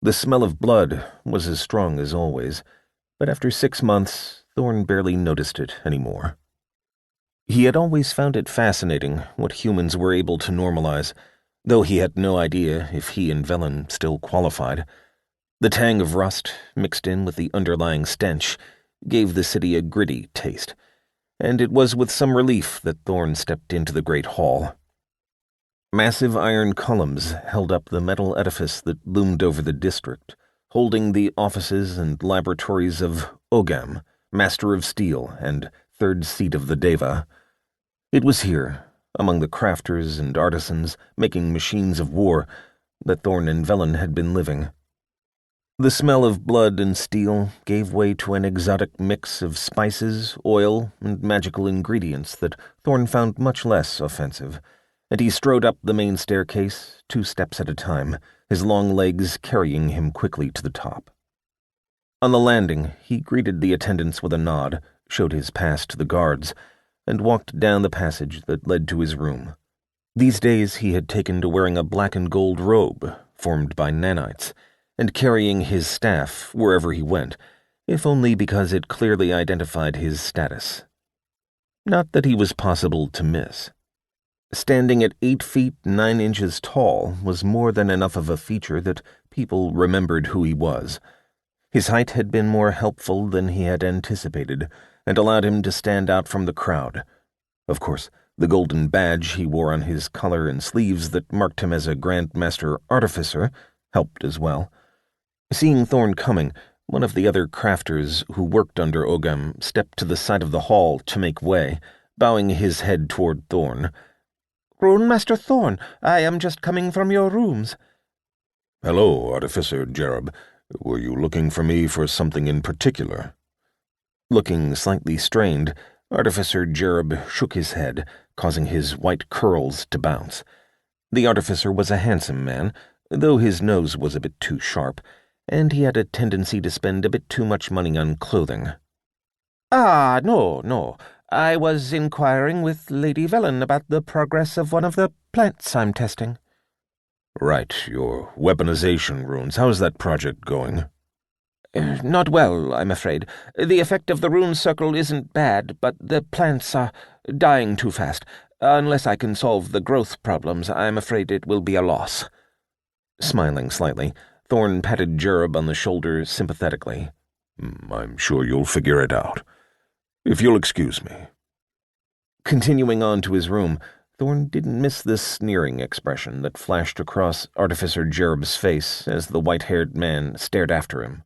The smell of blood was as strong as always, but after 6 months, Thorn barely noticed it anymore. He had always found it fascinating what humans were able to normalize, though he had no idea if he and Velin still qualified. The tang of rust, mixed in with the underlying stench, gave the city a gritty taste, and it was with some relief that Thorn stepped into the great hall. Massive iron columns held up the metal edifice that loomed over the district, holding the offices and laboratories of Ogam, Master of Steel and third seat of the Deva. It was here, among the crafters and artisans making machines of war, that Thorn and Velin had been living. The smell of blood and steel gave way to an exotic mix of spices, oil, and magical ingredients that Thorn found much less offensive, and he strode up the main staircase 2 steps at a time, his long legs carrying him quickly to the top. On the landing, he greeted the attendants with a nod, showed his pass to the guards, and walked down the passage that led to his room. These days he had taken to wearing a black and gold robe formed by nanites, and carrying his staff wherever he went, if only because it clearly identified his status. Not that he was possible to miss. Standing at 8 feet 9 inches tall was more than enough of a feature that people remembered who he was. His height had been more helpful than he had anticipated, and allowed him to stand out from the crowd. Of course, the golden badge he wore on his collar and sleeves that marked him as a Grand Master Artificer helped as well. Seeing Thorn coming, one of the other crafters who worked under Ogam stepped to the side of the hall to make way, bowing his head toward Thorn. "Rune Master Thorn, I am just coming from your rooms." "Hello, Artificer Jerub. Were you looking for me for something in particular?" Looking slightly strained, Artificer Jerub shook his head, causing his white curls to bounce. The artificer was a handsome man, though his nose was a bit too sharp, and he had a tendency to spend a bit too much money on clothing. No. I was inquiring with Lady Velin about the progress of one of the plants I'm testing." "Right, your weaponization runes. How's that project going?" "Not well, I'm afraid. The effect of the rune circle isn't bad, but the plants are dying too fast. Unless I can solve the growth problems, I'm afraid it will be a loss." Smiling slightly, Thorn patted Jerub on the shoulder sympathetically. "I'm sure you'll figure it out. If you'll excuse me." Continuing on to his room, Thorn didn't miss the sneering expression that flashed across Artificer Jerub's face as the white-haired man stared after him.